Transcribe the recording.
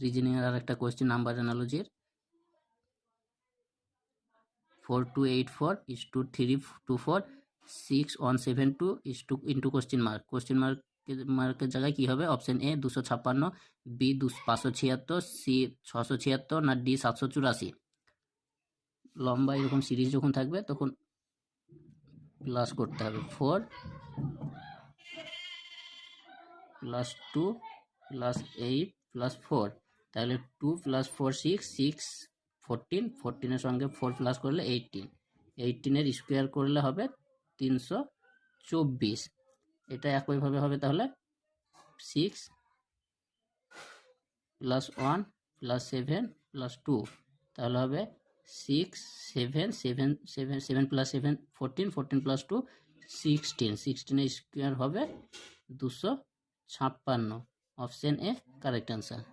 রিজনিংয়ের আর একটা question number অ্যানালজির 4284 is to 324 6172 is to into question মার্কের জায়গায় কি হবে? অপশন এ 256, বি 576, সি 676 না ডি 784। লম্বা এরকম সিরিজ যখন থাকবে তখন প্লাস করতে হবে 4 প্লাস 2 প্লাস 8 প্লাস 4, তাহলে 2 প্লাস 4 6, 6 14, 14 এর সঙ্গে 4 প্লাস করলে 18, 18 এর স্কোয়ার করলে হবে 324। এটা একইভাবে হবে তাহলে 6 প্লাস 1 প্লাস 7 প্লাস 2, তাহলে হবে 6 7 7 7 7 প্লাস 7 14, 14 প্লাস 2 16, 16 এর স্কোয়ার হবে 256। Option A correct answer.